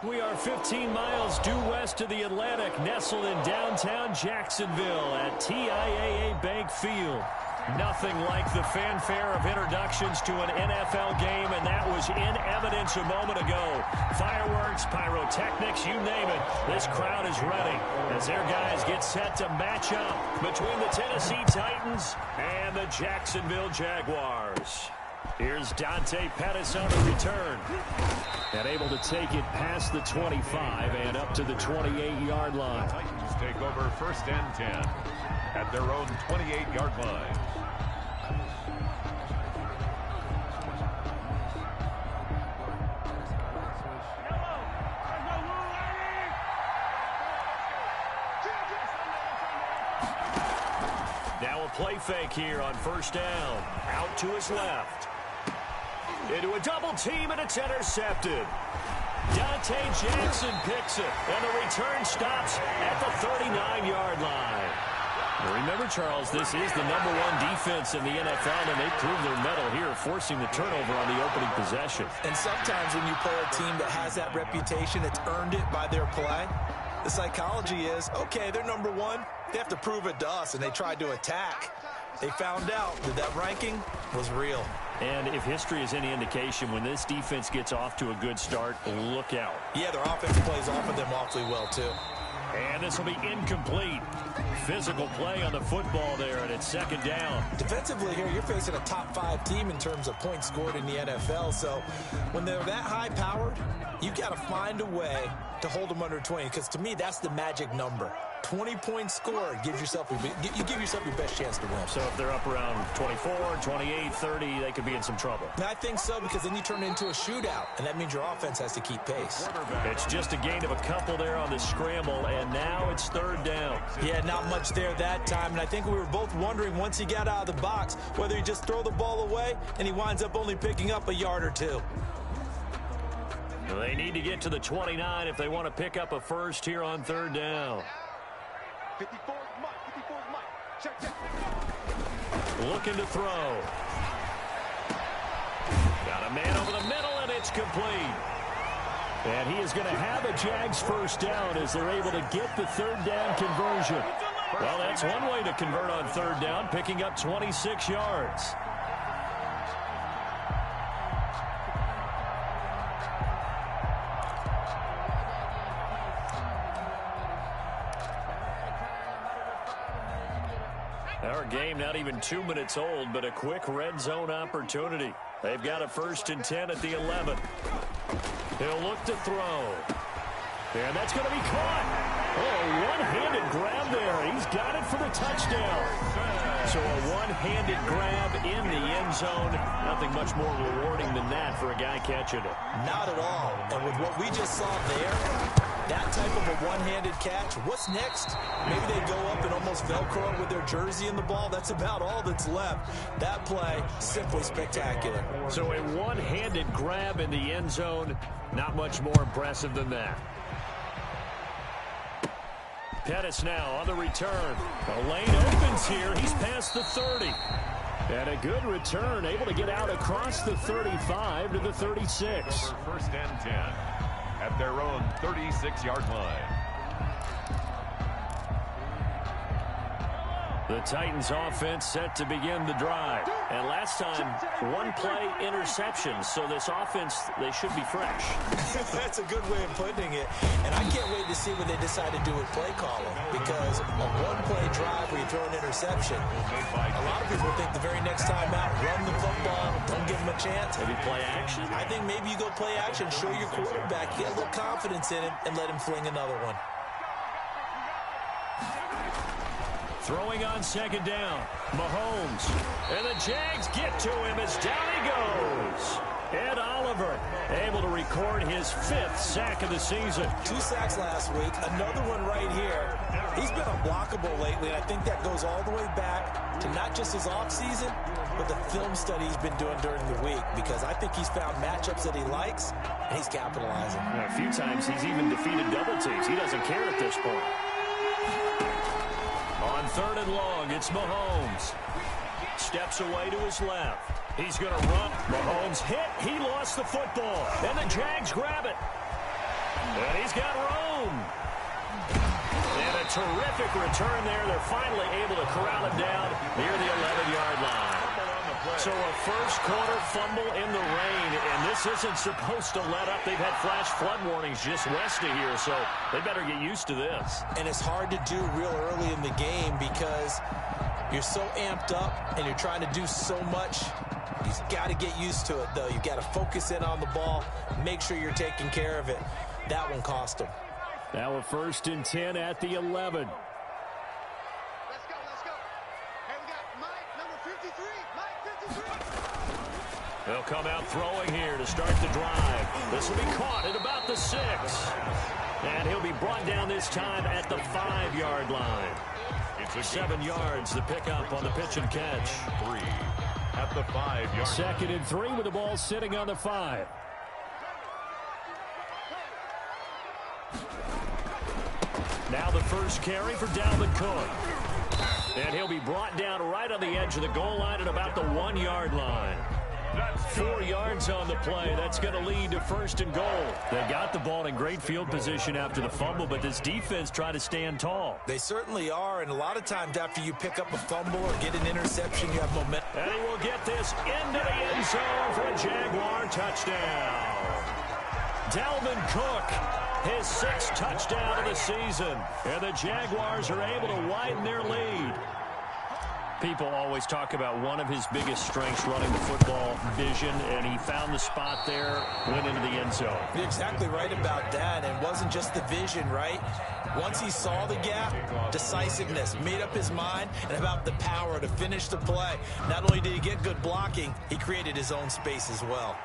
We are 15 miles due west of the Atlantic, nestled in downtown Jacksonville at TIAA Bank Field. Nothing like the fanfare of introductions to an NFL game, and that was in evidence a moment ago. Fireworks, pyrotechnics, you name it. This crowd is ready as their guys get set to match up between the Tennessee Titans and the Jacksonville Jaguars. Here's Dante Pettis on the return. And able to take it past the 25 and up to the 28-yard line. The Titans take over 1st and 10 at their own 28-yard line. Now a play fake here on 1st down. Out to his left. Into a double team, and it's intercepted. Dante Jackson picks it, and the return stops at the 39-yard line. Remember, Charles, this is the #1 defense in the NFL, and they prove their mettle here, forcing the turnover on the opening possession. And sometimes when you play a team that has that reputation, it's earned it by their play. The psychology is, okay, they're #1. They have to prove it to us, and they tried to attack. They found out that that ranking was real. And if history is any indication, when this defense gets off to a good start, look out. Yeah, their offense plays off of them awfully well, too. And this will be incomplete. Physical play on the football there, and it's 2nd down. Defensively here, you're facing a top 5 team in terms of points scored in the NFL. So when they're that high-powered, you got to find a way to hold them under 20, because to me, that's the magic number. 20 points scored gives yourself you give yourself your best chance to win. So if they're up around 24, 28, 30, they could be in some trouble. And I think so, because then you turn it into a shootout, and that means your offense has to keep pace. It's just a gain of a couple there on the scramble, and now it's 3rd down. Yeah, not much there that time, and I think we were both wondering once he got out of the box whether he just throw the ball away, and he winds up only picking up a yard or 2. They need to get to the 29 if they want to pick up a first here on 3rd down. 54 Mike. Check. Looking to throw. Got a man over the middle, and it's complete. And he is going to have a Jags 1st down as they're able to get the 3rd down conversion. Well, that's one way to convert on 3rd down, picking up 26 yards. Our game not even 2 minutes old, but a quick red zone opportunity. They've got a 1st and 10 at the 11. He'll look to throw. And that's going to be caught. Oh, one-handed grab there. He's got it for the touchdown. So a one-handed grab in the end zone. Nothing much more rewarding than that for a guy catching it. Not at all. And with what we just saw there, that type of a one-handed catch, what's next? Maybe they go up and almost Velcro with their jersey in the ball. That's about all that's left. That play, simply spectacular. So a one-handed grab in the end zone, not much more impressive than that. Pettis now on the return. The lane opens here. He's past the 30. And a good return, able to get out across the 35 to the 36. 1st and 10 at their own 36-yard line. The Titans offense set to begin the drive. And last time, one play interception. So this offense, they should be fresh. That's a good way of putting it. And I can't wait to see what they decide to do with play calling. Because a one-play drive where you throw an interception, a lot of people think the very next time out, run the football, don't give them a chance. Maybe play action? I think maybe you go play action, show your quarterback, get a little confidence in him, and let him fling another one. Throwing on 2nd down, Mahomes. And the Jags get to him as down he goes. Ed Oliver able to record his 5th sack of the season. 2 sacks last week, another one right here. He's been unblockable lately, and I think that goes all the way back to not just his offseason, but the film study he's been doing during the week, because I think he's found matchups that he likes, and he's capitalizing. A few times he's even defeated double teams. He doesn't care at this point. On 3rd and long, it's Mahomes. Steps away to his left. He's going to run. Mahomes hit. He lost the football. And the Jags grab it. terrific return there. They're finally able to corral it down near the 11-yard line. So a first-quarter fumble in the rain, and this isn't supposed to let up. They've had flash flood warnings just west of here, so they better get used to this. And it's hard to do real early in the game because you're so amped up and you're trying to do so much. You've got to get used to it, though. You've got to focus in on the ball, make sure you're taking care of it. That one cost them. Now a 1st and 10 at the 11. Let's go. Hey, we got Mike, number 53. Mike, 53. They'll come out throwing here to start the drive. This will be caught at about the 6. And he'll be brought down this time at the 5-yard line. It's 7 yards, the pickup on the pitch and catch. 3 at the 5-yard. 2nd and 3 with the ball sitting on the 5. Now the first carry for Dalvin Cook. And he'll be brought down right on the edge of the goal line at about the 1-yard line. 4 yards on the play. That's going to lead to 1st and goal. They got the ball in great field position after the fumble, but this defense tried to stand tall. They certainly are, and a lot of times after you pick up a fumble or get an interception, you have momentum. And he will get this into the end zone for a Jaguar touchdown. Dalvin Cook, his 6th touchdown of the season. And the Jaguars are able to widen their lead. People always talk about one of his biggest strengths, running the football, vision, and he found the spot there, went into the end zone. You're exactly right about that. It wasn't just the vision, right? Once he saw the gap, decisiveness, made up his mind, and about the power to finish the play. Not only did he get good blocking, he created his own space as well.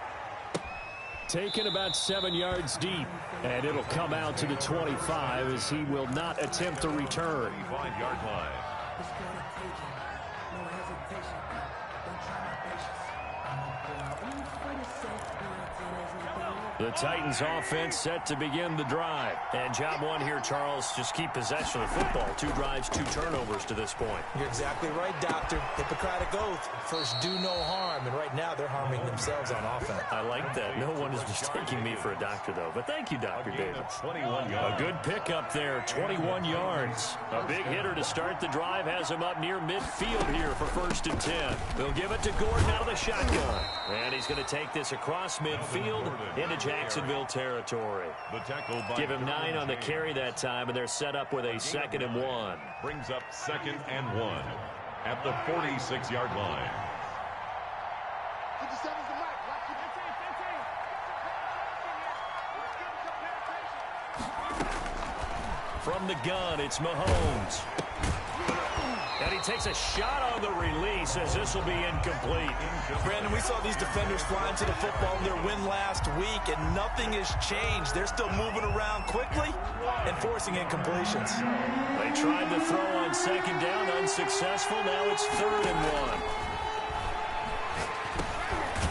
Taken about 7 yards deep, and it'll come out to the 25 as he will not attempt to return. 5-yard line. The Titans offense set to begin the drive. And job one here, Charles, just keep possession of the football. 2 drives, 2 turnovers to this point. You're exactly right, Doctor. Hippocratic oath. First, do no harm. And right now, they're harming themselves on offense. I like that. No one is mistaking me for a doctor, though. But thank you, Dr. Davis. 21 A yards. good pickup there, 21 yards. A big hitter to start the drive has him up near midfield here for 1st and 10. They'll give it to Gordon out of the shotgun. And he's going to take this across midfield into Jacksonville territory. The tackle by Give him 9 on the carry that time, and they're set up with a 2nd and 1. brings up 2nd and 1 at the 46-yard line. 57's the Mike. Watch it. 15. From the gun, it's Mahomes. And he takes a shot on the release as this will be incomplete. Brandon, we saw these defenders flying to the football in their win last week, and nothing has changed. They're still moving around quickly and forcing incompletions. They tried to throw on 2nd down, unsuccessful. Now it's 3rd and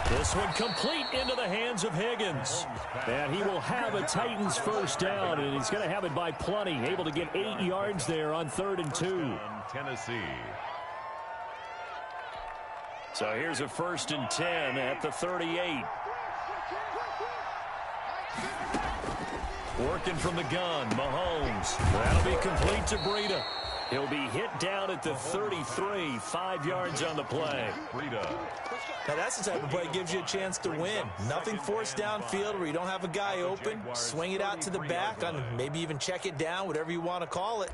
1. This one complete into the hands of Higgins. And he will have a Titans 1st down, and he's going to have it by plenty. Able to get 8 yards there on 3rd and 2. Tennessee. So here's a 1st and 10 at the 38. Working from the gun, Mahomes. That'll be complete to Breida. He'll be hit down at the 33, 5 yards on the play. Breida. Now, that's the type of play that gives you a chance to win. Nothing forced downfield where you don't have a guy open. Swing it out to the back, on maybe even check it down, whatever you want to call it.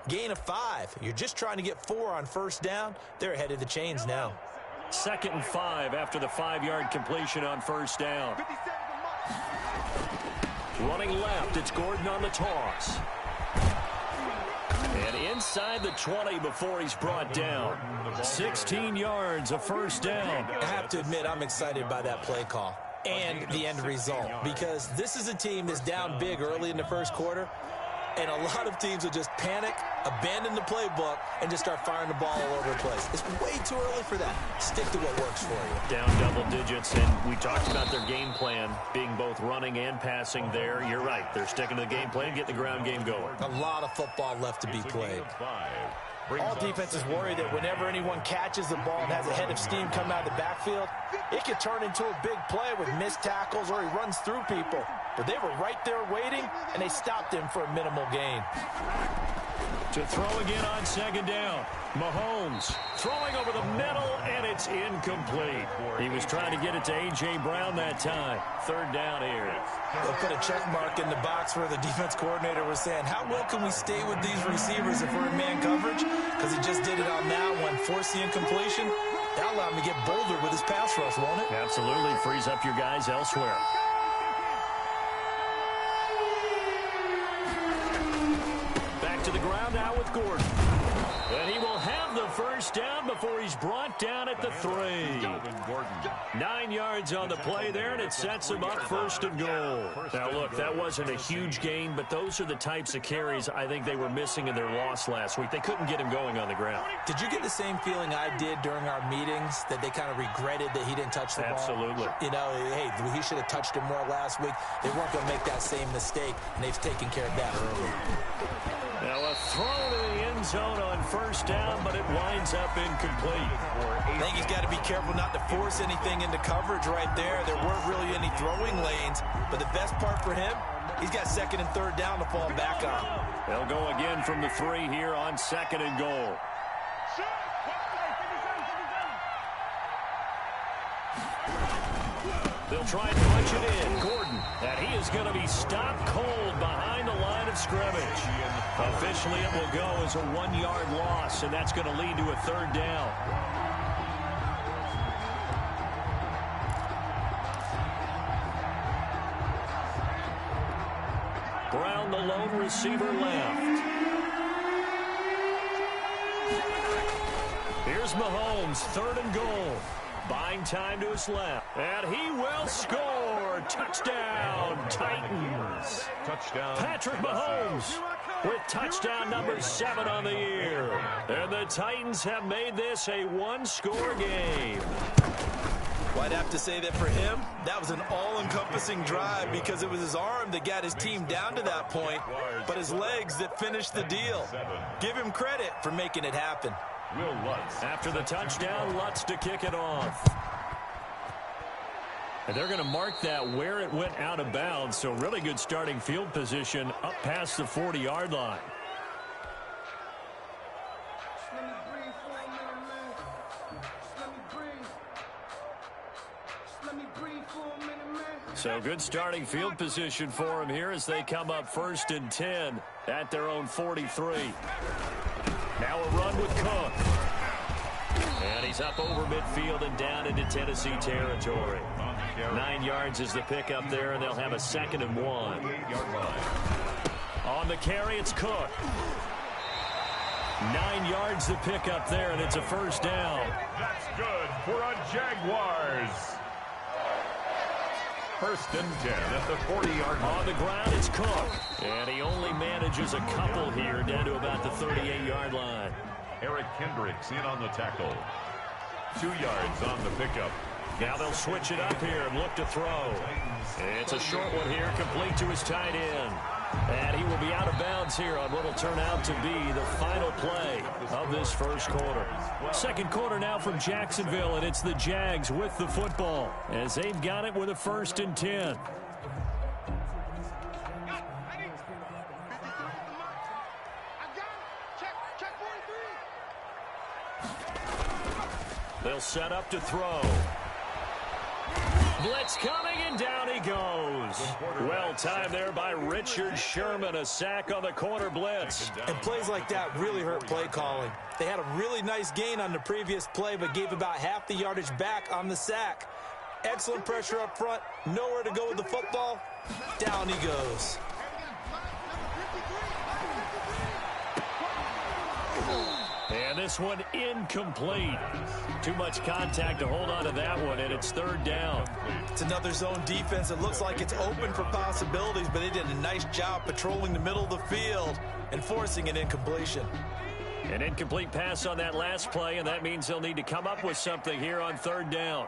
Gain of 5. You're just trying to get 4 on 1st down. They're ahead of the chains now. 2nd and 5 after the 5-yard completion on 1st down. Running left, it's Gordon on the toss. And inside the 20 before he's brought down. 16 yards, a 1st down. I have to admit, I'm excited by that play call and the end result, because this is a team that's down big early in the 1st quarter, and a lot of teams will just panic, abandon the playbook, and just start firing the ball all over the place. It's way too early for that. Stick to what works for you. Down double digits, and we talked about their game plan being both running and passing there. You're right. They're sticking to the game plan, get the ground game going. A lot of football left to be played. All defenses worry that whenever anyone catches the ball and has a head of steam come out of the backfield, it could turn into a big play with missed tackles or he runs through people. But they were right there waiting, and they stopped him for a minimal gain. To throw again on second down. Mahomes throwing over the middle, and it's incomplete. He was trying to get it to A.J. Brown that time. Third down here. They'll put a check mark in the box where the defense coordinator was saying, how well can we stay with these receivers if we're in man coverage? Because he just did it on that one. Force the incompletion. That'll allow him to get bolder with his pass rush, won't it? Absolutely. Frees up your guys elsewhere. Back to the ground now with Gordon. And he will have the first down before he's brought down at the 3. 9 yards on the play there, and it sets him up first and goal. Now, look, that wasn't a huge gain, but those are the types of carries I think they were missing in their loss last week. They couldn't get him going on the ground. Did you get the same feeling I did during our meetings, that they kind of regretted that he didn't touch the ball? Absolutely. You know, hey, he should have touched it more last week. They weren't going to make that same mistake, and they've taken care of that early. Now a throw to the end zone on first down, but it winds up incomplete. I think he's got to be careful not to force anything into coverage right there. There weren't really any throwing lanes, but the best part for him, he's got second and third down to fall back on. They'll go again from the 3 here on second and goal. They'll try and punch it in. Gordon, and he is going to be stopped cold behind the line of scrimmage. Officially, it will go as a 1-yard loss, and that's going to lead to a third down. Brown, the lone receiver, left. Here's Mahomes, third and goal. Buying time to his left. And he will score. Touchdown, Titans. Touchdown. Patrick Mahomes with touchdown number 7 on the year. And the Titans have made this a 1-score game. Well, I'd have to say that for him, that was an all-encompassing drive because it was his arm that got his team down to that point, but his legs that finished the deal. Give him credit for making it happen. Will Lutz. After the touchdown, Lutz to kick it off. And they're going to mark that where it went out of bounds, so really good starting field position up past the 40-yard line. So good starting field position for him here as they come up first and 10 at their own 43. Now a run with Cook. And he's up over midfield and down into Tennessee territory. 9 yards is the pickup there, and they'll have a second and 1. On the carry, it's Cook. 9 yards the pickup there, and it's a first down. That's good for a Jaguars. First and 10 at the 40-yard line. On the ground, it's Cook. And he only manages a couple here down to about the 38-yard line. Eric Kendricks in on the tackle. 2 yards on the pickup. Now they'll switch it up here and look to throw. It's a short one here, complete to his tight end. And he will be out of bounds here on what will turn out to be the final play of this first quarter. Second quarter now from Jacksonville, and it's the Jags with the football as they've got it with a first and 10. They'll set up to throw. Blitz coming, and down he goes. Well timed there by Richard Sherman. A sack on the corner blitz. And plays like that really hurt play calling. They had a really nice gain on the previous play, but gave about half the yardage back on the sack. Excellent pressure up front. Nowhere to go with the football. Down he goes. And this one incomplete. Too much contact to hold on to that one, and it's third down. It's another zone defense. It looks like it's open for possibilities, but they did a nice job patrolling the middle of the field and forcing an incompletion. An incomplete pass on that last play, and that means they'll need to come up with something here on third down.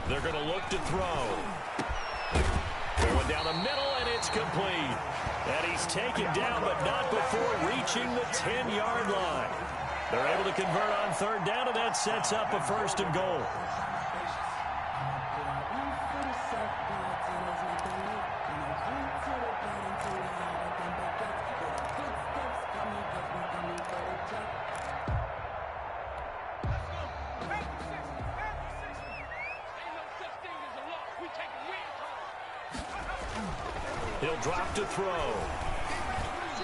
They're going to look to throw. Going down the middle, and it's complete. And he's taken down, but not before reaching the 10-yard line. They're able to convert on third down, and that sets up a first and goal. He'll drop to throw.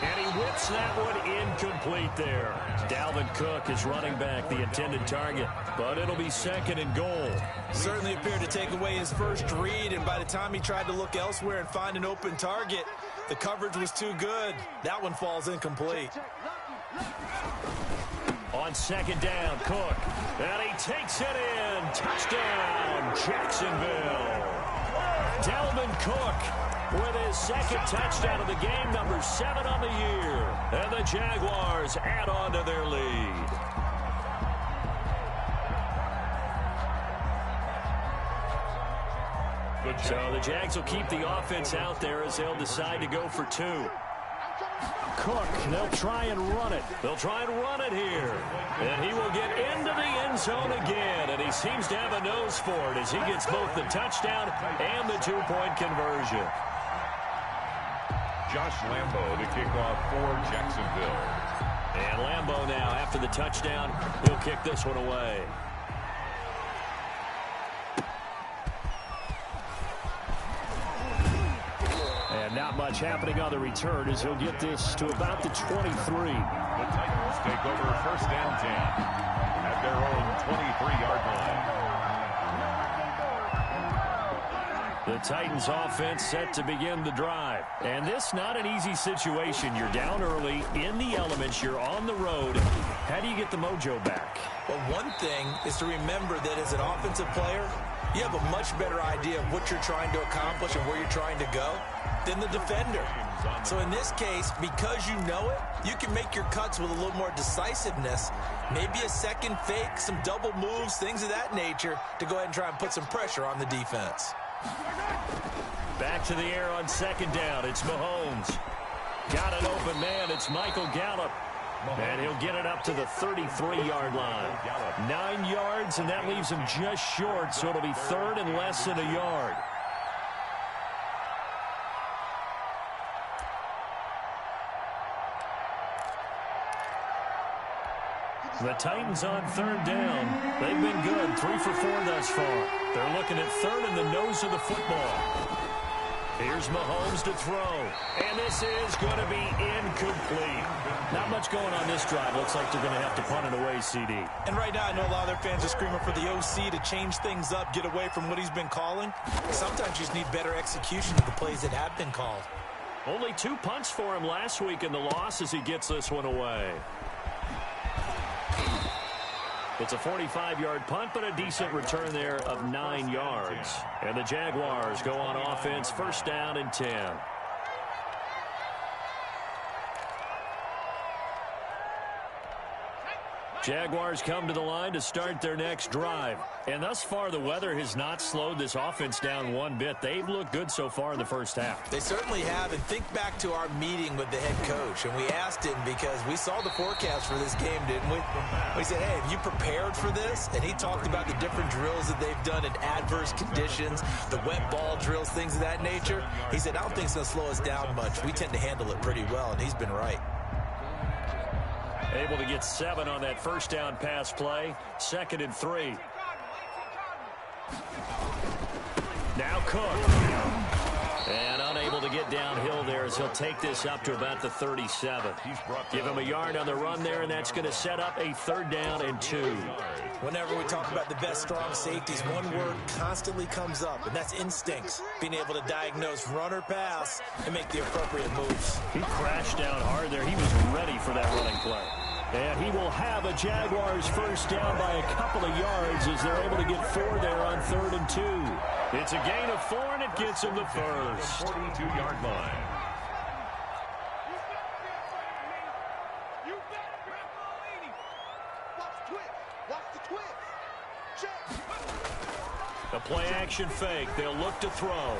And he whips that one incomplete there. Dalvin Cook is running back, the intended target, but it'll be 2nd and goal. Certainly appeared to take away his first read, and by the time he tried to look elsewhere and find an open target, the coverage was too good. That one falls incomplete. On 2nd down, Cook. And he takes it in. Touchdown, Jacksonville. Dalvin Cook with his 2nd touchdown of the game, number 7 on the year. And the Jaguars add on to their lead. So the Jags will keep the offense out there as they'll decide to go for 2. Cook, they'll try and run it. They'll try and run it here. And he will get into the end zone again. And he seems to have a nose for it as he gets both the touchdown and the 2-point conversion. Josh Lambo to kick off for Jacksonville. And Lambo now, after the touchdown, he'll kick this one away. And not much happening on the return as he'll get this to about the 23. The Titans take over 1st and 10 at their own 23-yard line. The Titans offense set to begin the drive. And this not an easy situation. You're down early, in the elements, you're on the road. How do you get the mojo back? Well, one thing is to remember that as an offensive player, you have a much better idea of what you're trying to accomplish and where you're trying to go than the defender. So in this case, because you know it, you can make your cuts with a little more decisiveness, maybe a second fake, some double moves, things of that nature, to go ahead and try and put some pressure on the defense. Back to the air on 2nd down. It's Mahomes. Got an open man. It's Michael Gallup. And he'll get it up to the 33-yard line. 9 yards, and that leaves him just short, so it'll be 3rd and less than a yard. The Titans on 3rd down. They've been good, 3 for 4 thus far. They're looking at 3rd in the nose of the football. Here's Mahomes to throw. And this is going to be incomplete. Not much going on this drive. Looks like they're going to have to punt it away, CD. And right now, I know a lot of their fans are screaming for the OC to change things up, get away from what he's been calling. Sometimes you just need better execution of the plays that have been called. Only 2 punts for him last week in the loss as he gets this one away. It's a 45-yard punt, but a decent return there of 9 yards. And the Jaguars go on offense, 1st down and 10. Jaguars come to the line to start their next drive. And thus far, the weather has not slowed this offense down one bit. They've looked good so far in the first half. They certainly have. And think back to our meeting with the head coach. And we asked him because we saw the forecast for this game, didn't we? We said, hey, have you prepared for this? And he talked about the different drills that they've done in adverse conditions, the wet ball drills, things of that nature. He said, I don't think it's going to slow us down much. We tend to handle it pretty well, and he's been right. Able to get 7 on that 1st down pass play. 2nd and 3. Now Cook. And unable to get downhill there as he'll take this up to about the 37. Give him a yard on the run there, and that's going to set up a 3rd down and 2. Whenever we talk about the best strong safeties, one word constantly comes up, and that's instincts. Being able to diagnose run or pass and make the appropriate moves. He crashed down hard there. He was ready for that running play. And he will have a Jaguars 1st down by a couple of yards as they're able to get 4 there on 3rd and 2. It's a gain of 4, and it gets him the first. 42-yard line. A play action fake. They'll look to throw.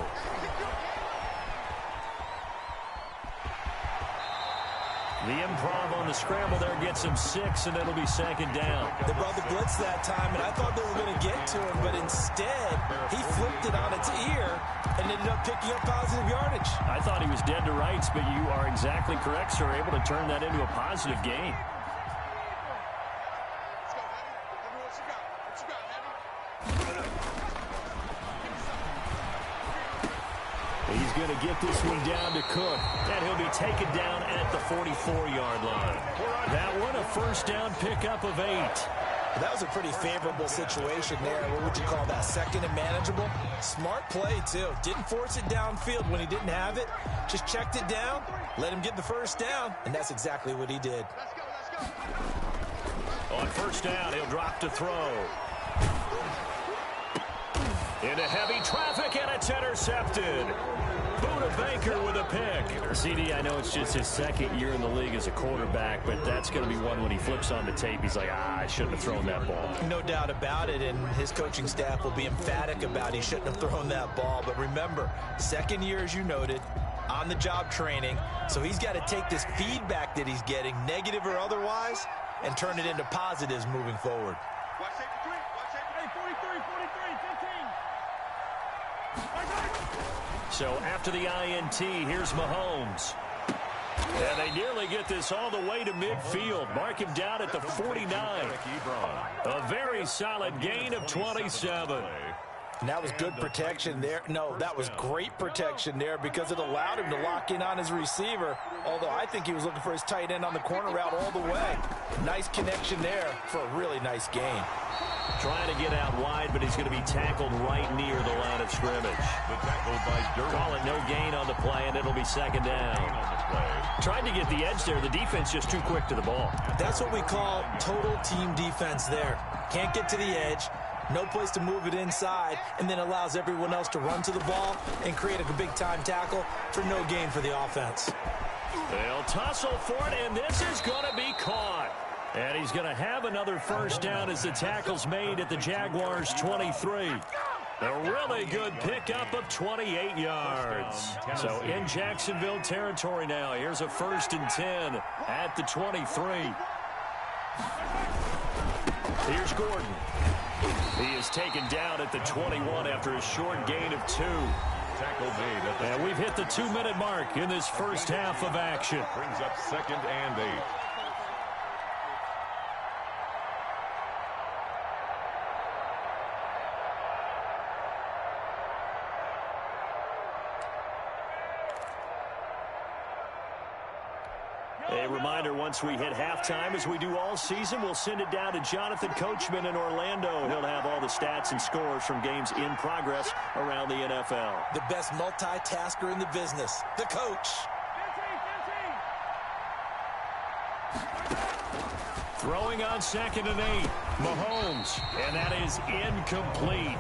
The improv on the scramble there gets him 6, and it'll be 2nd down. They brought the blitz that time, and I thought they were going to get to him, but instead, he flipped it on its ear and ended up picking up positive yardage. I thought he was dead to rights, but you are exactly correct, sir. Able to turn that into a positive gain. He's going to get this one down to Cook, and he'll be taken down at the 44-yard line. That one a first down pickup of 8. That was a pretty favorable situation there. What would you call that? Second and manageable? Smart play, too. Didn't force it downfield when he didn't have it. Just checked it down, let him get the first down, and that's exactly what he did. Let's go. On first down, he'll drop to throw. Into heavy traffic, and it's intercepted. Buda Baker with a pick. CD, I know it's just his second year in the league as a quarterback, but that's going to be one when he flips on the tape. He's like, I shouldn't have thrown that ball. No doubt about it, and his coaching staff will be emphatic about he shouldn't have thrown that ball. But remember, second year, as you noted, on-the-job training, so he's got to take this feedback that he's getting, negative or otherwise, and turn it into positives moving forward. Watch safety 3. Watch safety 43, 15. So after the INT, here's Mahomes. And they nearly get this all the way to midfield. Mark him down at the 49. A very solid gain of 27. And that was good protection there. No, that was great protection there because it allowed him to lock in on his receiver, although I think he was looking for his tight end on the corner route all the way. Nice connection there for a really nice gain. Trying to get out wide, but he's going to be tackled right near the line of scrimmage. The tackle by Durham. Call it no gain on the play, and it'll be second down. Tried to get the edge there. The defense just too quick to the ball. That's what we call total team defense there. Can't get to the edge, no place to move it inside, and then allows everyone else to run to the ball and create a big-time tackle for no gain for the offense. They'll tussle for it, and this is going to be caught. And he's going to have another first down as the tackle's made at the Jaguars' 23. A really good pickup of 28 yards. So in Jacksonville territory now. Here's a 1st and 10 at the 23. Here's Gordon. He is taken down at the 21 after a short gain of 2. Tackle made at the And we've hit the 2-minute mark in this first half of action. brings up 2nd and 8. A reminder, once we hit halftime, as we do all season, we'll send it down to Jonathan Coachman in Orlando. He'll have all the stats and scores from games in progress around the NFL. The best multitasker in the business, the coach. Throwing on 2nd and 8, Mahomes, and that is incomplete.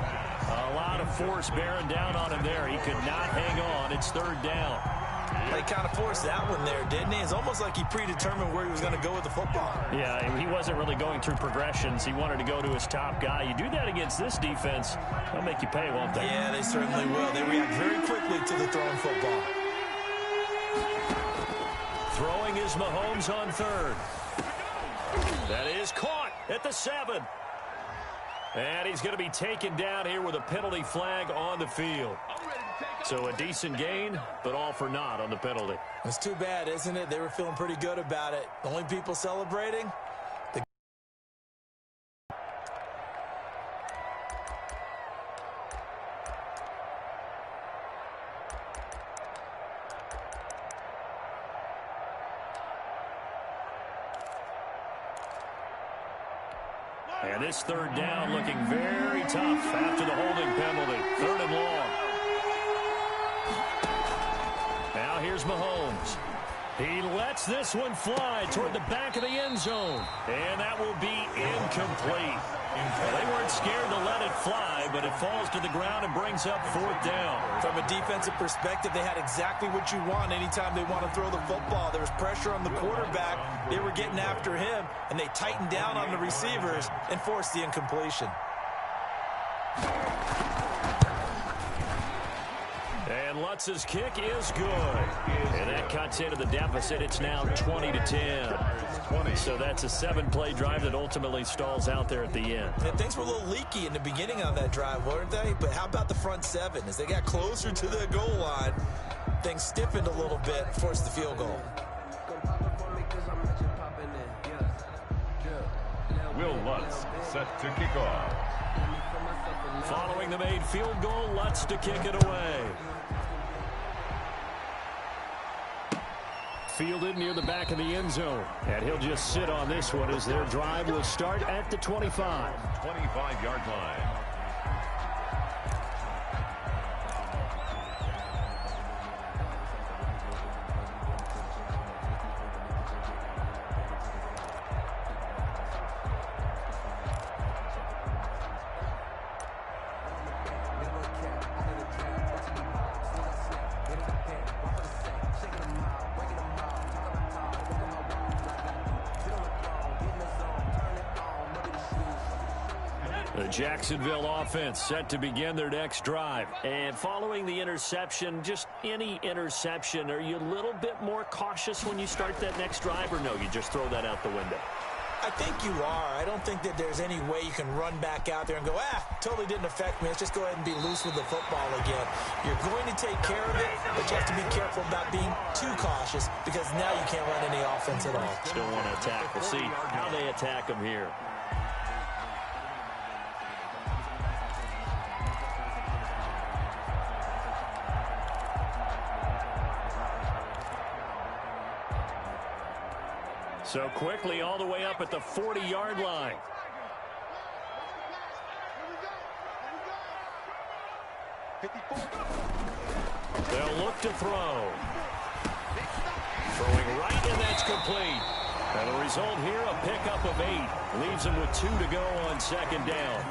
A lot of force bearing down on him there. He could not hang on. It's 3rd down. They kind of forced that one there, didn't he? It's almost like he predetermined where he was going to go with the football. Yeah, he wasn't really going through progressions. He wanted to go to his top guy. You do that against this defense, they'll make you pay, won't they? Yeah, they certainly will. They react very quickly to the throwing football. Throwing is Mahomes on 3rd. That is caught at the 7. And he's going to be taken down here with a penalty flag on the field. So a decent gain, but all for naught on the penalty. It's too bad, isn't it? They were feeling pretty good about it. The only people celebrating? And this 3rd down looking very tough after the holding penalty. 3rd and long. Now here's Mahomes. He lets this one fly toward the back of the end zone. And that will be incomplete. They weren't scared to let it fly, but it falls to the ground and brings up 4th down. From a defensive perspective, they had exactly what you want anytime they want to throw the football. There was pressure on the quarterback. They were getting after him, and they tightened down on the receivers and forced the incompletion. And Lutz's kick is good. And that cuts into the deficit. It's now 20-10. So that's a 7-play drive that ultimately stalls out there at the end. And things were a little leaky in the beginning on that drive, weren't they? But how about the front 7? As they got closer to the goal line, things stiffened a little bit, forced the field goal. Will Lutz set to kick off. Following the made field goal, Lutz to kick it away. fielded near the back of the end zone. And he'll just sit on this one as their drive will start at the 25. 25-yard line. The Jacksonville offense set to begin their next drive. And following the interception, just any interception, are you a little bit more cautious when you start that next drive, or no, you just throw that out the window? I think you are. I don't think that there's any way you can run back out there and go, totally didn't affect me. Let's just go ahead and be loose with the football again. You're going to take care of it, but you have to be careful about being too cautious because now you can't run any offense at all. Still want to attack. We'll see how they attack them here. So quickly all the way up at the 40-yard line. They'll look to throw. Throwing right, and that's complete. And the result here, a pickup of 8. Leaves them with 2 to go on second down.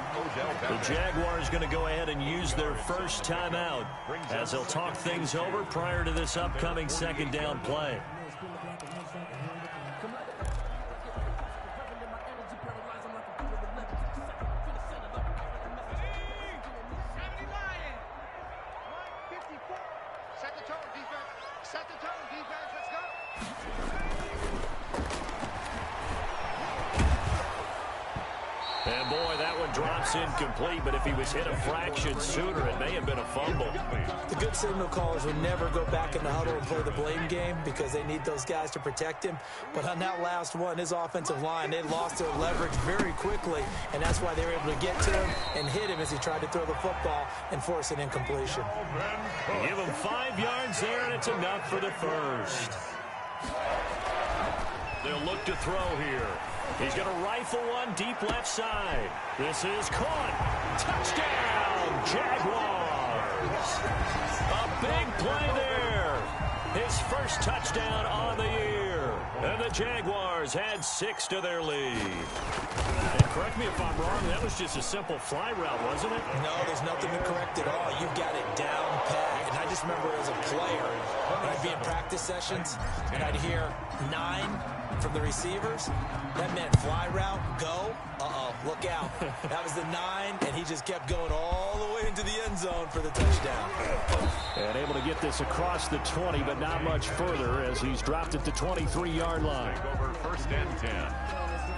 The Jaguars going to go ahead and use their first timeout as they'll talk things over prior to this upcoming second down play. And boy, that one drops incomplete, but if he was hit a fraction sooner, it may have been a fumble. The good signal callers would never go back in the huddle and play the blame game because they need those guys to protect him. But on that last one, his offensive line, they lost their leverage very quickly, and that's why they were able to get to him and hit him as he tried to throw the football and force an incompletion. Give him 5 yards there, and it's enough for the first. They'll look to throw here. He's going to rifle one deep left side. This is caught. Touchdown, Jaguars. A big play there. His first touchdown on the year. And the Jaguars had 6 to their lead. And correct me if I'm wrong, that was just a simple fly route, wasn't it? No, there's nothing to correct at all. You've got it down pat. And I just remember as a player, when I'd be in practice sessions, and I'd hear 9 from the receivers, that meant fly route, go, look out. That was the 9, and he just kept going all the way into the end zone for the touchdown. And able to get this across the 20, but not much further as he's dropped at the 23-yard line. Over first and 10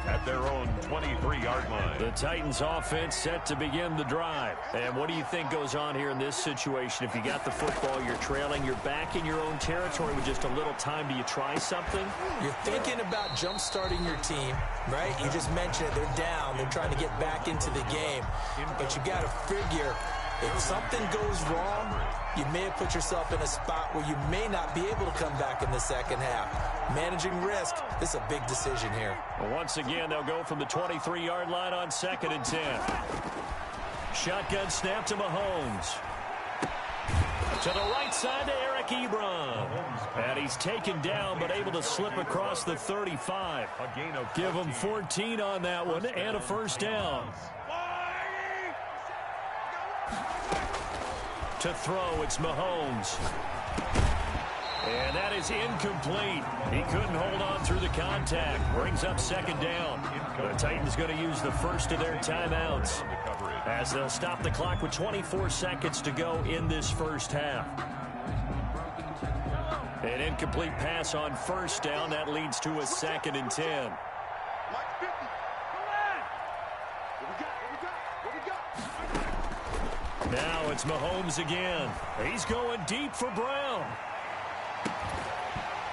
at their own 23-yard line. The Titans offense set to begin the drive. And what do you think goes on here in this situation? If you got the football, you're trailing, you're back in your own territory with just a little time. Do you try something? You're thinking about jump-starting your team, right? You just mentioned it. They're down. They're trying to get back into the game. But you got to figure if something goes wrong, you may have put yourself in a spot where you may not be able to come back in the second half. Managing risk, this is a big decision here. Well, once again, they'll go from the 23-yard line on 2nd and 10. Shotgun snap to Mahomes. To the right side to Eric Ebron. And he's taken down, but able to slip across the 35. A gain of Give him 14 on that one and a first down. To throw, it's Mahomes. And that is incomplete. He couldn't hold on through the contact. Brings up 2nd down. The Titans going to use the first of their timeouts as they'll stop the clock with 24 seconds to go in this first half. An incomplete pass on first down. That leads to a 2nd and 10. Now it's Mahomes again. He's going deep for Brown.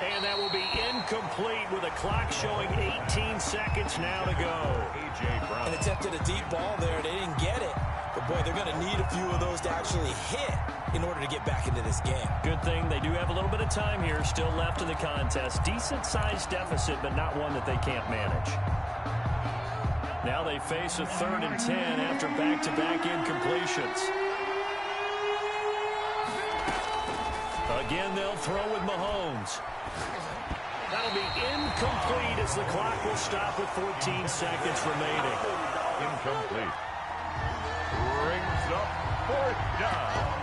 And that will be incomplete with a clock showing 18 seconds now to go. A.J. Brown. And attempted a deep ball there. They didn't get it. But, boy, they're going to need a few of those to actually hit in order to get back into this game. Good thing they do have a little bit of time here still left in the contest. Decent-sized deficit, but not one that they can't manage. Now they face a 3rd and 10 after back-to-back incompletions. Again, they'll throw with Mahomes. That'll be incomplete as the clock will stop with 14 seconds remaining. Incomplete. Brings up 4th down.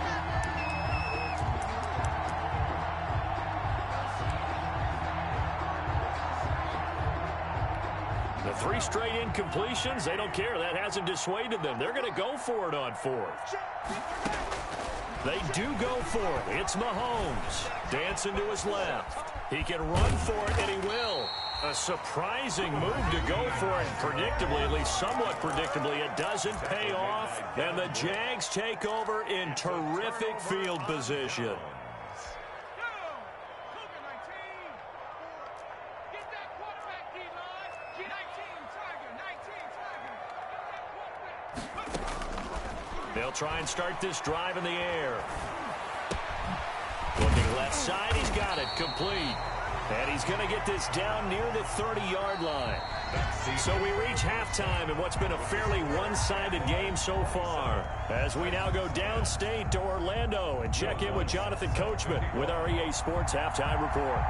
The 3 straight incompletions, they don't care. That hasn't dissuaded them. They're going to go for it on 4th. They do go for it. It's Mahomes. Dancing to his left. He can run for it, and he will. A surprising move to go for it. Predictably, at least somewhat predictably, it doesn't pay off. And the Jags take over in terrific field position. They'll try and start this drive in the air. Looking left side, he's got it complete. And he's going to get this down near the 30-yard line. So we reach halftime in what's been a fairly one-sided game so far. As we now go downstate to Orlando and check in with Jonathan Coachman with our EA Sports Halftime Report.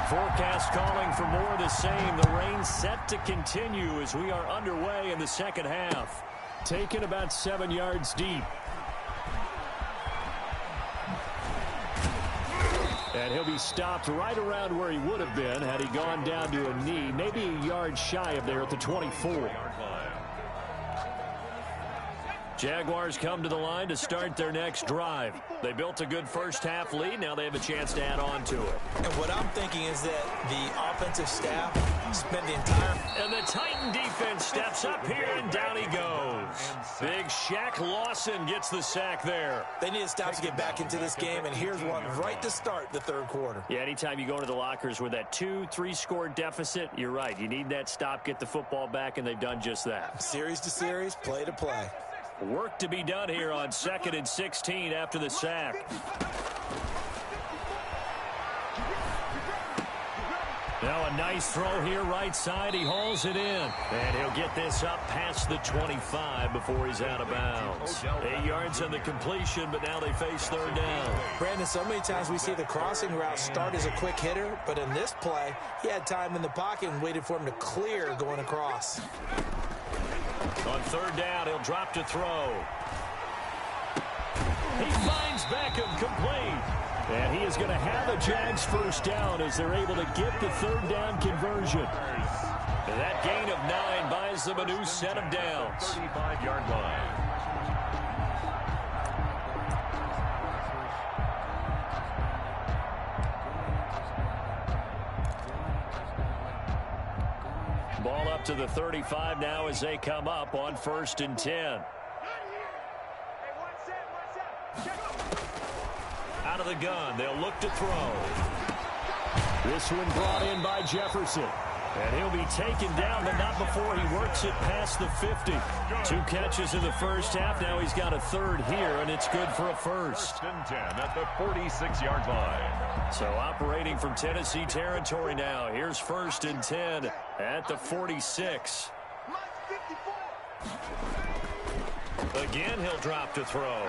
Forecast calling for more of the same. The rain set to continue as we are underway in the second half. Taken about 7 yards deep. And he'll be stopped right around where he would have been had he gone down to a knee, maybe a yard shy of there at the 24. Jaguars come to the line to start their next drive. They built a good first-half lead. Now they have a chance to add on to it. And what I'm thinking is that the offensive staff spent the entire... And the Titan defense steps up here, and down he goes. Big Shaq Lawson gets the sack there. They need to stop to get back into this game, and here's one right to start the 3rd quarter. Yeah, anytime you go into the lockers with that 2-3 score deficit, you're right. You need that stop, get the football back, and they've done just that. Series to series, play to play. Work to be done here on 2nd and 16 after the sack. Now a nice throw here right side. He hauls it in. And he'll get this up past the 25 before he's out of bounds. 8 yards on the completion, but now they face 3rd down. Brandon, so many times we see the crossing route start as a quick hitter, but in this play, he had time in the pocket and waited for him to clear going across. On 3rd down, he'll drop to throw. He finds Beckham complete. And he is going to have a Jags first down as they're able to get the 3rd down conversion. And that gain of 9 buys them a new set of downs. 35-yard line. Ball up to the 35 now as they come up on 1st and 10. Out of the gun, they'll look to throw. This one brought in by Jefferson. And he'll be taken down, but not before he works it past the 50. 2 catches in the first half. Now he's got a 3rd here, and it's good for a first. 1st and 10 at the 46-yard line. So operating from Tennessee territory now. Here's 1st and 10 at the 46. Again, he'll drop to throw.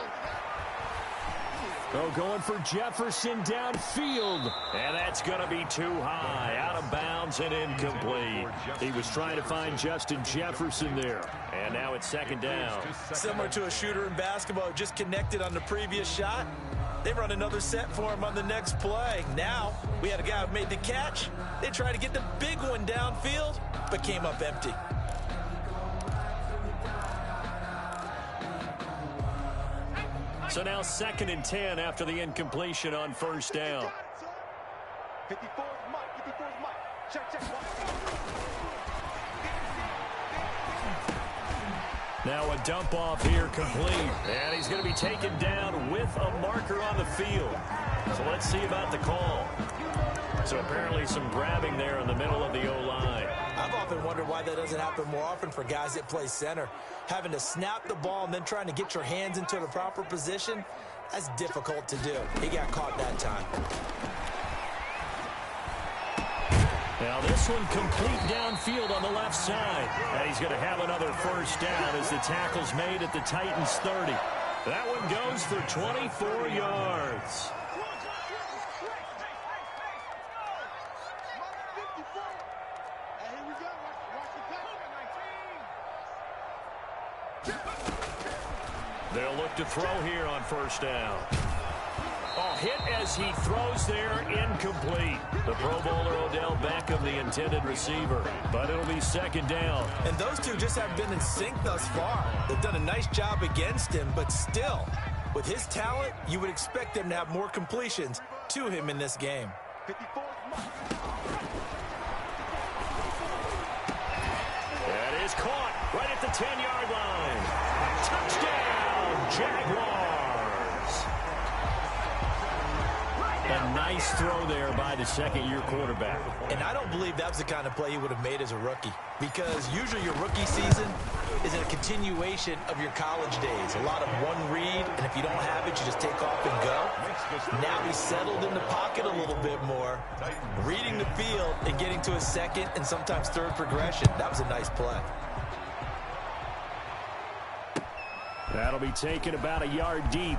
Oh, going for Jefferson downfield. And that's going to be too high. Out of bounds and incomplete. He was trying to find Justin Jefferson there. And now it's 2nd down. Similar to a shooter in basketball, just connected on the previous shot. They run another set for him on the next play. Now, we had a guy who made the catch. They tried to get the big one downfield, but came up empty. So now 2nd and 10 after the incompletion on 1st down. 54 Mike, 54 Mike. Check. Now a dump off here complete. And he's going to be taken down with a marker on the field. So let's see about the call. So apparently some grabbing there in the middle of the O-line. I've often wondered why that doesn't happen more often for guys that play center. Having to snap the ball and then trying to get your hands into the proper position, that's difficult to do. He got caught that time. Now this one complete downfield on the left side. And he's going to have another first down as the tackle's made at the Titans 30. That one goes for 24 yards. They'll look to throw here on first down. Oh, hit as he throws there, incomplete. The Pro Bowler Odell Beckham, the intended receiver. But it'll be second down. And those two just haven't been in sync thus far. They've done a nice job against him, but still, with his talent, you would expect them to have more completions to him in this game. That is caught right at the 10-yard line. Touchdown, Jaguars. A nice throw there by the second-year quarterback. And I don't believe that was the kind of play he would have made as a rookie, because usually your rookie season is a continuation of your college days. A lot of one read, and if you don't have it, you just take off and go. Now he's settled in the pocket a little bit more, reading the field and getting to his second and sometimes third progression. That was a nice play. That'll be taken about a yard deep.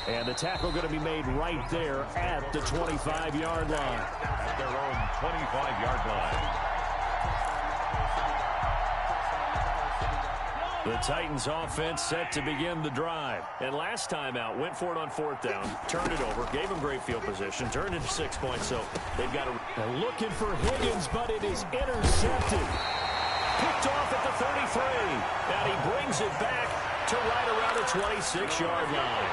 And the tackle going to be made right there at the 25-yard line. At their own 25-yard line. The Titans offense set to begin the drive. And last time out, went for it on fourth down, turned it over, gave them great field position, turned into 6 points. So they've got looking for Higgins, but it is intercepted. Picked off at the 33. And he brings it back to right around the 26-yard line.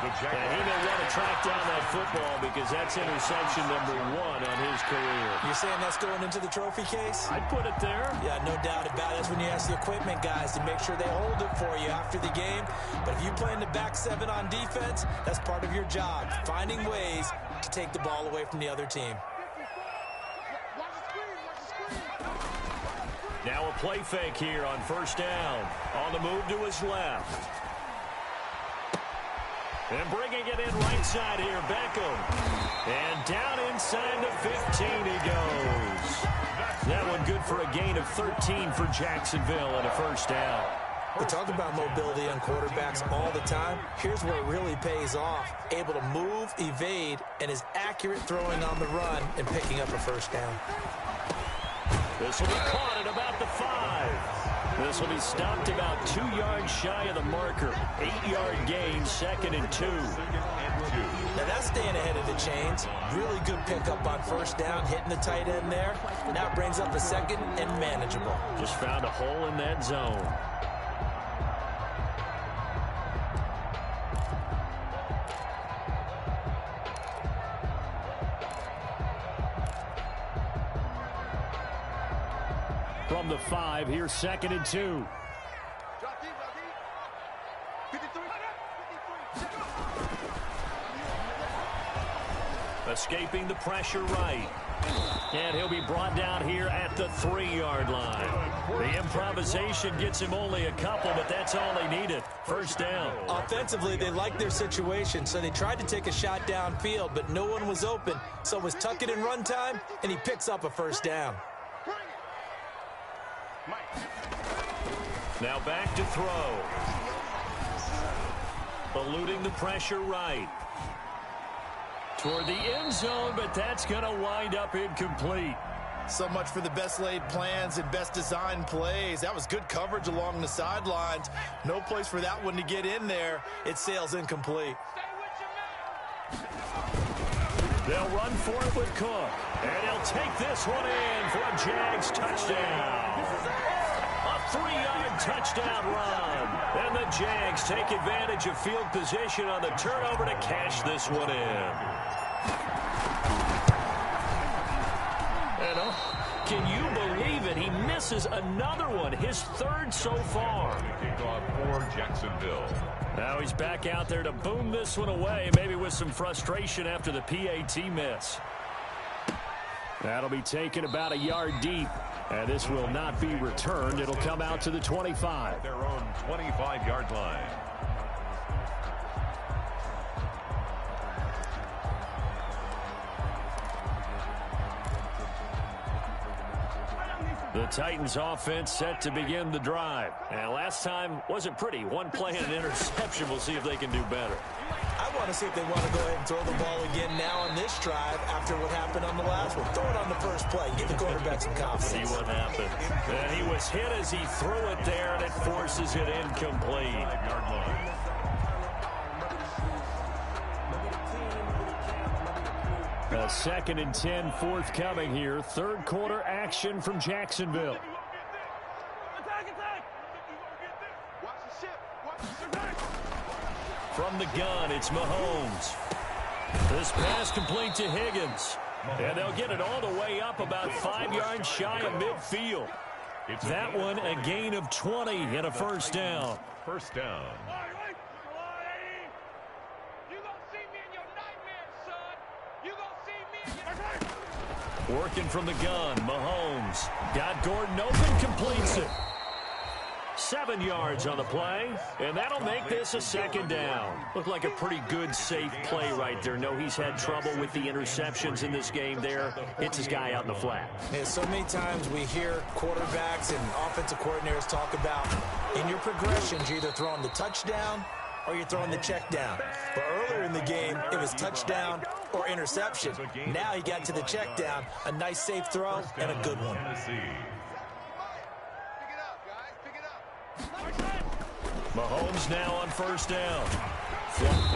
And he may want to track down that football because that's interception number 1 on his career. You're saying that's going into the trophy case? I'd put it there. Yeah, no doubt about it. That's when you ask the equipment guys to make sure they hold it for you after the game. But if you play in the back seven on defense, that's part of your job, finding ways to take the ball away from the other team. Now a play fake here on first down. On the move to his left. And bringing it in right side here, Beckham. And down inside the 15 he goes. That one good for a gain of 13 for Jacksonville and a first down. We talk about mobility on quarterbacks all the time. Here's where it really pays off. Able to move, evade, and is accurate throwing on the run and picking up a first down. This will be caught at about the 5. This will be stopped about 2 yards shy of the marker. 8-yard gain, second and 2. Now that's staying ahead of the chains. Really good pickup on first down, hitting the tight end there. Now it brings up a second and manageable. Just found a hole in that zone. From the 5, here's second and 2. Escaping the pressure right. And he'll be brought down here at the 3-yard line. The improvisation gets him only a couple, but that's all they needed. First down. Offensively, they liked their situation, so they tried to take a shot downfield, but no one was open. So it was tuck it in run time, and he picks up a first down. Now back to throw. Eluding the pressure right. Toward the end zone, but that's going to wind up incomplete. So much for the best laid plans and best designed plays. That was good coverage along the sidelines. No place for that one to get in there. It sails incomplete. They'll run for it with Cook. And he'll take this one in for a Jags touchdown. A 3-yard touchdown run. And the Jags take advantage of field position on the turnover to cash this one in. And can you believe it? and he misses another one, his third so far. Kickoff for Jacksonville. Now he's back out there to boom this one away, maybe with some frustration after the PAT miss. That'll be taken about a yard deep, and this will not be returned. It'll come out to the 25. Their own 25-yard line. The Titans offense set to begin the drive. And last time wasn't pretty. One play and an interception. We'll see if they can do better. I want to see if they want to go ahead and throw the ball again now on this drive after what happened on the last one. Throw it on the first play. Give the quarterback some confidence. See what happened. And he was hit as he threw it there, and it forces it incomplete. 5-yard line. A 2nd and 10 forthcoming here. Third quarter action from Jacksonville. From the gun, it's Mahomes. This pass complete to Higgins. And they'll get it all the way up about 5 yards shy of midfield. That one a gain of 20 and a first down. First down. Working from the gun, Mahomes. Got Gordon open, completes it. 7 yards on the play, and that'll make this a second down. Looked like a pretty good, safe play right there. No, he's had trouble with the interceptions in this game there. Hits his guy out in the flat. Yeah, so many times we hear quarterbacks and offensive coordinators talk about in your progressions, you're either throwing the touchdown or you're throwing the check down. But earlier in the game, it was touchdown or interception. Now he got to the check down, a nice safe throw, and a good one. Mahomes now on first down.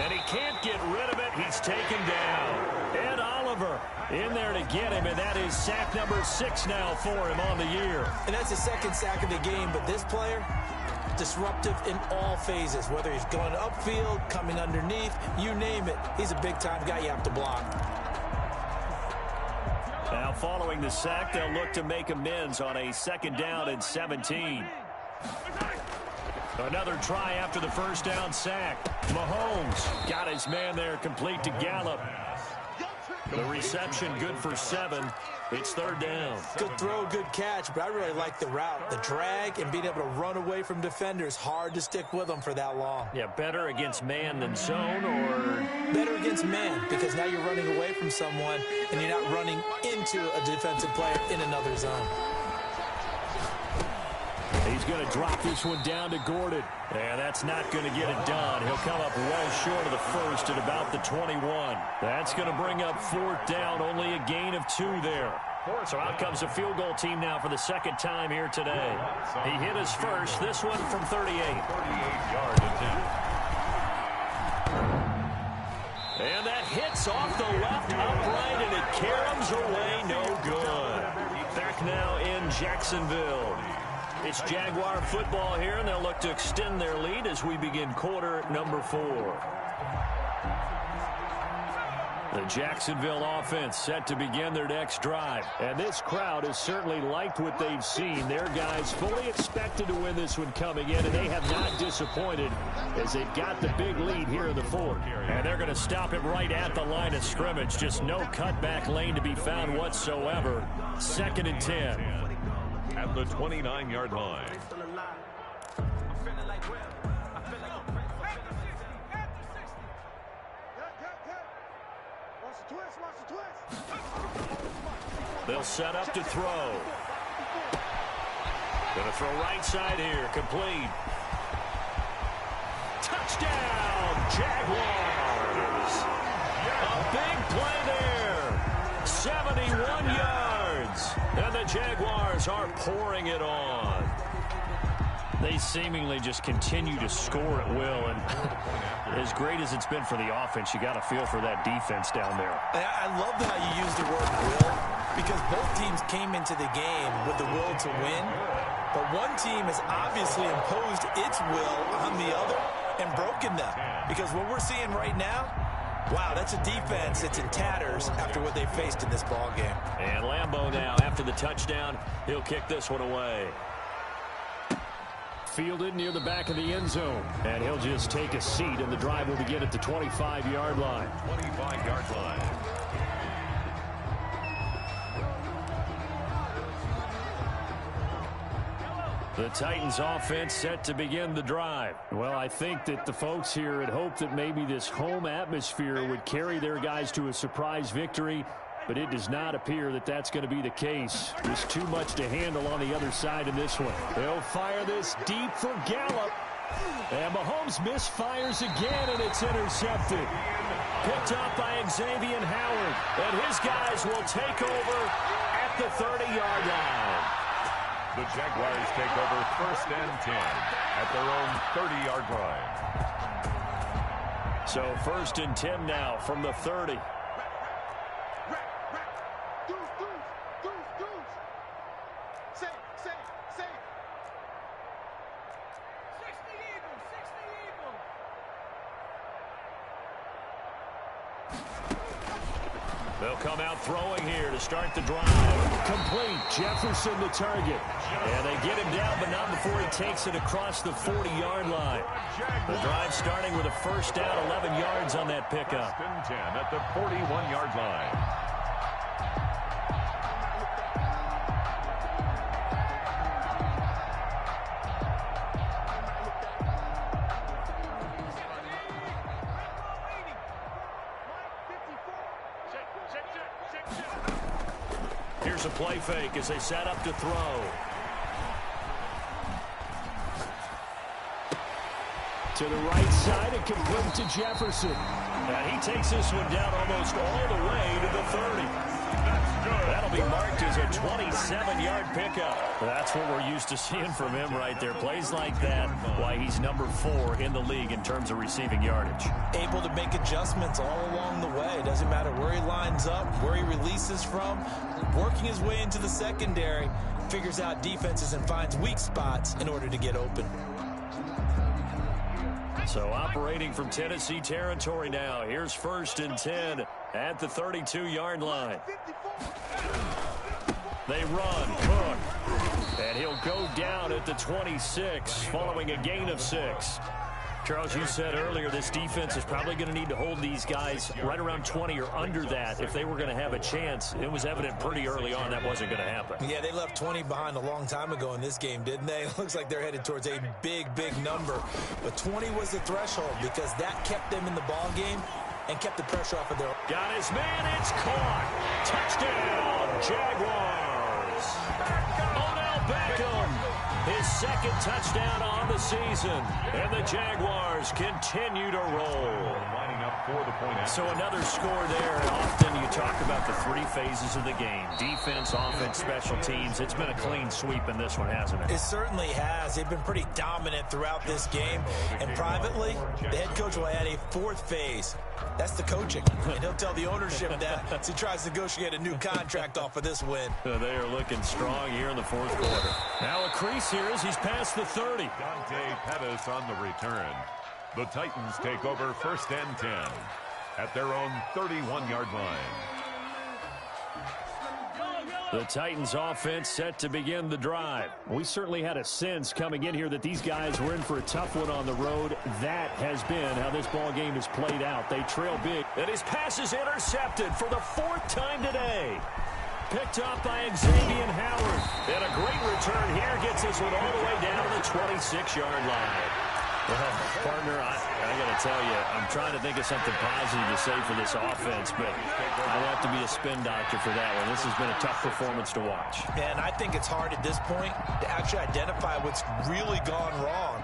And he can't get rid of it. He's taken down. Ed Oliver in there to get him, and that is sack number 6 now for him on the year. And that's the second sack of the game, but this player, disruptive in all phases, whether he's going upfield, coming underneath, you name it. He's a big-time guy you have to block. Now following the sack, they'll look to make amends on a 2nd down and 17. Another try after the first down sack. Mahomes got his man there, complete to Gallup. The reception good for 7. It's 3rd down. Good throw, good catch, but I really like the route. The drag and being able to run away from defenders. Hard to stick with them for that long. Yeah, better against man than zone, or? Better against man, because now you're running away from someone and you're not running into a defensive player in another zone. He's going to drop this one down to Gordon. And that's not going to get it done. He'll come up well short of the first at about the 21. That's going to bring up 4th down. Only a gain of 2 there. So out comes a field goal team now for the 2nd time here today. He hit his first. This one from 38. 38-yard attempt. And that hits off the left upright, and it caroms away. No good. Back now in Jacksonville. It's Jaguar football here, and they'll look to extend their lead as we begin quarter number 4. The Jacksonville offense set to begin their next drive. And this crowd has certainly liked what they've seen. Their guys fully expected to win this one coming in, and they have not disappointed as they've got the big lead here in the 4th. And they're going to stop it right at the line of scrimmage. Just no cutback lane to be found whatsoever. 2nd and 10. At the 29-yard line. They'll set up to throw. Going to throw right side here. Complete. Touchdown, Jaguars. A big play there. 71 yards. And the Jaguars are pouring it on. They seemingly just continue to score at will. And as great as it's been for the offense, you got to feel for that defense down there. I love how you use the word will, because both teams came into the game with the will to win. But one team has obviously imposed its will on the other and broken them. Because what we're seeing right now, Wow, that's a defense that's in tatters after what they faced in this ball game. And Lambeau now, after the touchdown, he'll kick this one away. Fielded near the back of the end zone. And he'll just take a seat, and the drive will begin at the 25-yard line. 25-yard line. The Titans offense set to begin the drive. Well, I think that the folks here had hoped that maybe this home atmosphere would carry their guys to a surprise victory, but it does not appear that that's going to be the case. There's too much to handle on the other side in this one. They'll fire this deep for Gallup. And Mahomes misfires again, and it's intercepted. Picked up by Xavier Howard. And his guys will take over at the 30-yard line. The Jaguars take over 1st and 10 at their own 30-yard line. So 1st and 10 now from the 30. They'll come out throwing here to start the drive. Complete. Jefferson the target. And they get him down, but not before he takes it across the 40-yard line. The drive starting with a 1st down, 11 yards on that pickup. 1st and 10 at the 41-yard line. Here's a play fake as they set up to throw. To the right side and complete to Jefferson. And he takes this one down almost all the way to the 30. That's good. That'll be marked as a 27-yard pickup. That's what we're used to seeing from him right there. Plays like that, why he's number 4 in the league in terms of receiving yardage. Able to make adjustments all along the way. Doesn't matter where he lines up, where he releases from. Working his way into the secondary, figures out defenses and finds weak spots in order to get open. So operating from Tennessee territory now. Here's 1st and 10 at the 32-yard line. They run. Cook. And he'll go down at the 26 following a gain of 6. Charles, you said earlier this defense is probably going to need to hold these guys right around 20 or under that if they were going to have a chance. It was evident pretty early on that wasn't going to happen. Yeah, they left 20 behind a long time ago in this game, didn't they? It looks like they're headed towards a big, big number. But 20 was the threshold because that kept them in the ball game and kept the pressure off of their... Got his man. It's caught. Touchdown, Jaguars. Odell Beckham. His 2nd touchdown on the season. And the Jaguars continue to roll. Lining up for the point. So another score there. And often you talk about the 3 phases of the game. Defense, offense, special teams. It's been a clean sweep in this one, hasn't it? It certainly has. They've been pretty dominant throughout this game. And privately, the head coach will add a 4th phase. That's the coaching. And he'll tell the ownership that as he tries to negotiate a new contract off of this win. They are looking strong here in the 4th quarter. Now a crease here as he's past the 30. Dante Pettis on the return. The Titans take over 1st and 10 at their own 31-yard line. The Titans offense set to begin the drive. We certainly had a sense coming in here that these guys were in for a tough one on the road. That has been how this ball game has played out. They trail big. And his pass is intercepted for the 4th time today. Picked up by Xavier Howard. And a great return here gets this one all the way down to the 26-yard line. Well, partner, I got to tell you, I'm trying to think of something positive to say for this offense, but I'd have to be a spin doctor for that one. This has been a tough performance to watch. And I think it's hard at this point to actually identify what's really gone wrong.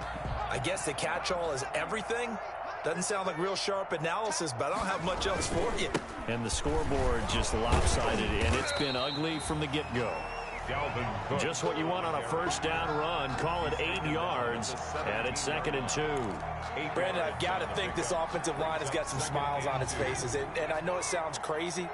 I guess the catch-all is everything. Doesn't sound like real sharp analysis, but I don't have much else for you. And the scoreboard just lopsided, and it's been ugly from the get-go. Just what you want on a 1st down run. Call it 8 yards, and it's 2nd and 2. Brandon, I've got to think this offensive line has got some smiles on its faces. And I know it sounds crazy,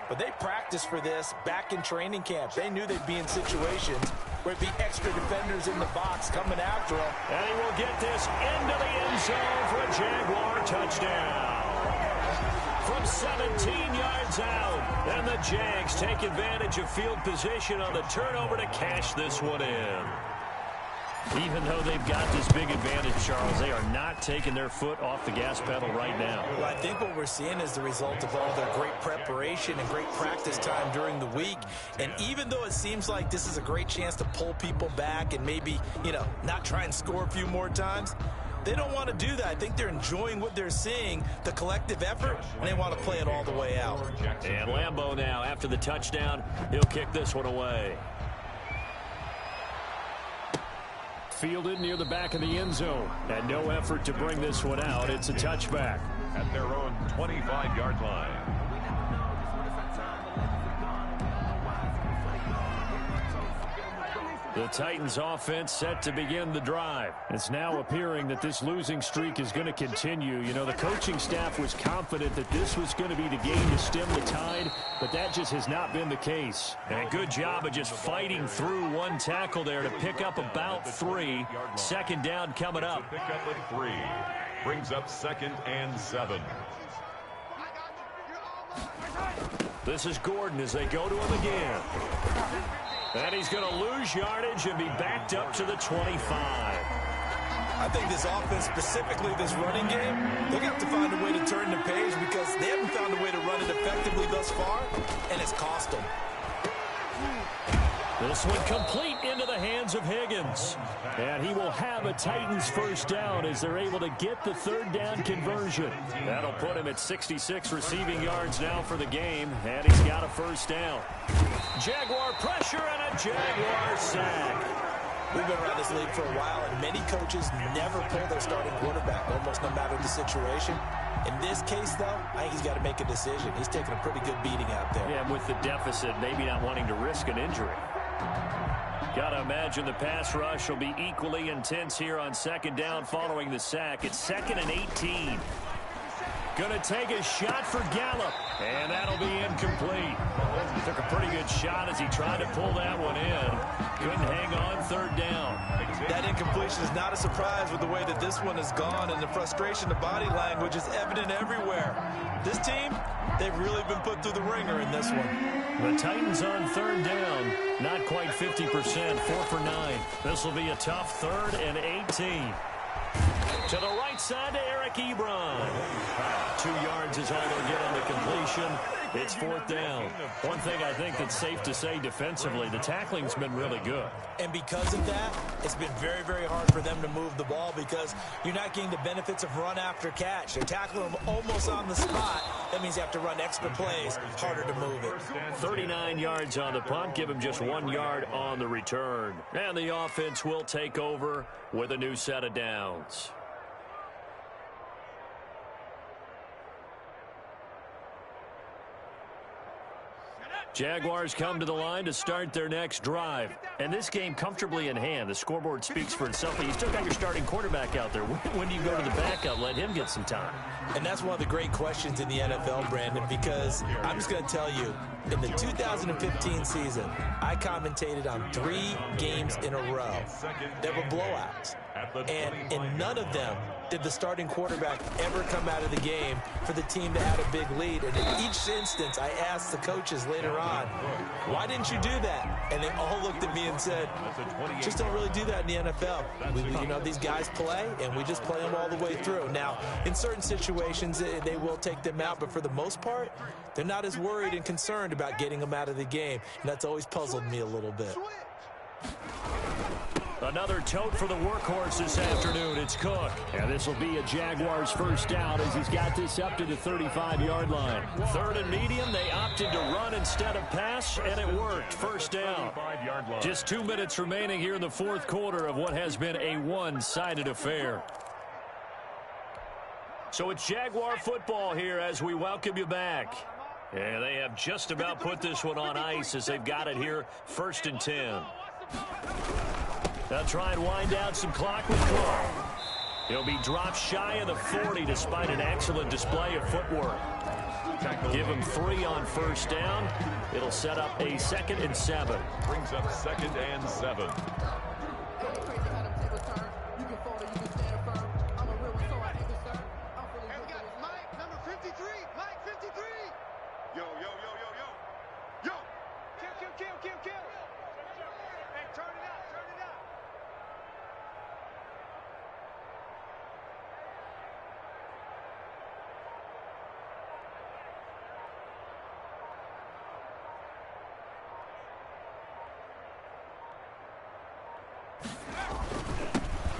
but they practiced for this back in training camp. They knew they'd be in situations where it'd be extra defenders in the box coming after them. And he will get this into the end zone for a Jaguar touchdown. from 17 yards out. And the Jags take advantage of field position on the turnover to cash this one in. Even though they've got this big advantage, Charles, they are not taking their foot off the gas pedal right now. Well, I think what we're seeing is the result of all their great preparation and great practice time during the week. And even though it seems like this is a great chance to pull people back and maybe, not try and score a few more times, they don't want to do that. I think they're enjoying what they're seeing, the collective effort, and they want to play it all the way out. And Lambeau now, after the touchdown, he'll kick this one away. Fielded near the back of the end zone. And no effort to bring this one out. It's a touchback. At their own 25-yard line. The Titans offense set to begin the drive. It's now appearing that this losing streak is going to continue. The coaching staff was confident that this was going to be the game to stem the tide, but that just has not been the case. And good job of just fighting through one tackle there to pick up about 3. Second down coming up. Pick up at 3. Brings up 2nd and 7. This is Gordon as they go to him again. And he's going to lose yardage and be backed up to the 25. I think this offense, specifically this running game, they're going to have to find a way to turn the page because they haven't found a way to run it effectively thus far, and it's cost them. This one complete into the hands of Higgins. And he will have a Titans first down as they're able to get the third down conversion. That'll put him at 66 receiving yards now for the game, and he's got a first down. Jaguar pressure and a Jaguar sack. We've been around this league for a while, and many coaches never pull their starting quarterback, almost no matter the situation. In this case, though, I think he's got to make a decision. He's taking a pretty good beating out there. Yeah, with the deficit, maybe not wanting to risk an injury. Got to imagine the pass rush will be equally intense here on second down following the sack. It's 2nd and 18. Going to take a shot for Gallup, and that'll be incomplete. Took a pretty good shot as he tried to pull that one in. Couldn't hang on third down. That incompletion is not a surprise with the way that this one has gone, and the frustration, the body language is evident everywhere. This team, they've really been put through the ringer in this one. The Titans on third down, not quite 50%, 4 for 9. This will be a tough 3rd and 18. To the right side to Eric Ebron. 2 yards is all they'll get on the completion. It's 4th down. One thing I think that's safe to say defensively, the tackling's been really good. And because of that, it's been very, very hard for them to move the ball because you're not getting the benefits of run after catch. They're tackling them almost on the spot. That means you have to run extra plays, harder to move it. 39 yards on the punt, give him just 1 yard on the return. And the offense will take over with a new set of downs. Jaguars come to the line to start their next drive. And this game comfortably in hand. The scoreboard speaks for itself, but you still got your starting quarterback out there. When do you go to the backup? Let him get some time. And that's one of the great questions in the NFL, Brandon, because I'm just going to tell you, in the 2015 season, I commentated on 3 games in a row that were blowouts. And in none of them did the starting quarterback ever come out of the game for the team that had a big lead. And in each instance, I asked the coaches later on, why didn't you do that? And they all looked at me and said, just don't really do that in the NFL. These guys play, and we just play them all the way through. Now, in certain situations, they will take them out, but for the most part, they're not as worried and concerned about getting them out of the game. And that's always puzzled me a little bit. Another tote for the workhorse this afternoon. It's Cook. And this will be a Jaguars first down as he's got this up to the 35-yard line. 3rd and medium, they opted to run instead of pass, and it worked. First down. Just 2 minutes remaining here in the 4th quarter of what has been a one-sided affair. So it's Jaguar football here as we welcome you back. And they have just about put this one on ice as they've got it here, 1st and 10. They'll try and wind down some clock with Cook. He'll be dropped shy of the 40 despite an excellent display of footwork. Give him 3 on first down. It'll set up a 2nd and 7. Brings up 2nd and 7. Mike, number 53. Mike, 53.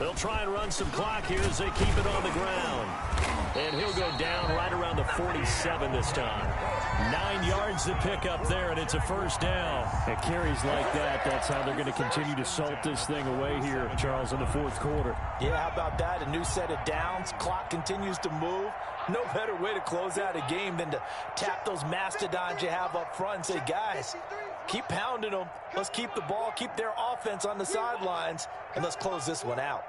They'll try and run some clock here as they keep it on the ground. And he'll go down right around the 47 this time. 9 yards to pick up there, and it's a first down. And carries like that, that's how they're going to continue to salt this thing away here, Charles, in the fourth quarter. Yeah, how about that? A new set of downs. Clock continues to move. No better way to close out a game than to tap those mastodons you have up front and say, guys, keep pounding them. Let's keep the ball, keep their offense on the sidelines, and let's close this one out.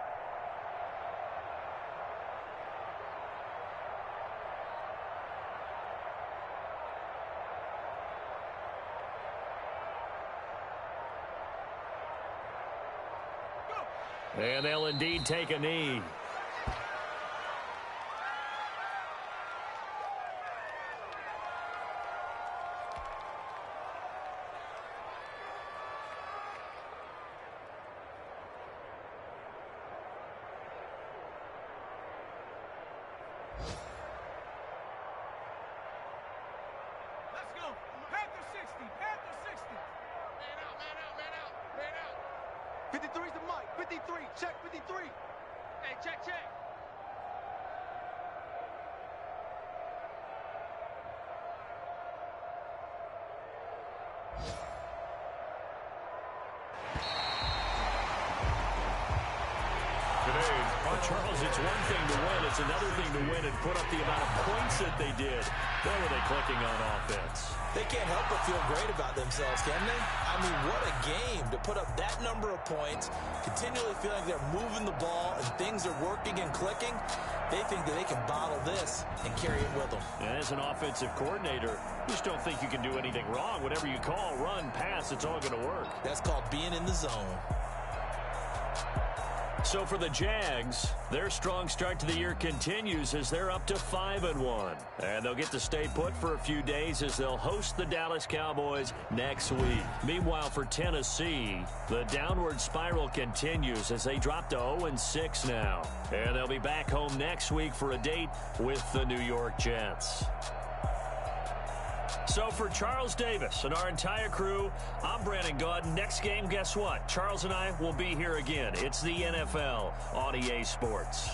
And they'll indeed take a knee. Let's go. Panther 60. Panther 60. Man out, man out, man out, man out. 53's the mic. 53. Check 53. Hey, check, check. Charles, it's one thing to win. It's another thing to win and put up the amount of points that they did. Where were they clicking on offense? They can't help but feel great about themselves, can they? I mean, what a game to put up that number of points, continually feel like they're moving the ball and things are working and clicking. They think that they can bottle this and carry it with them. And as an offensive coordinator, you just don't think you can do anything wrong. Whatever you call, run, pass, it's all going to work. That's called being in the zone. So for the Jags, their strong start to the year continues as they're up to 5-1. And they'll get to stay put for a few days as they'll host the Dallas Cowboys next week. Meanwhile, for Tennessee, the downward spiral continues as they drop to 0-6 now. And they'll be back home next week for a date with the New York Jets. So for Charles Davis and our entire crew, I'm Brandon Gaudin. Next game, guess what? Charles and I will be here again. It's the NFL on EA Sports.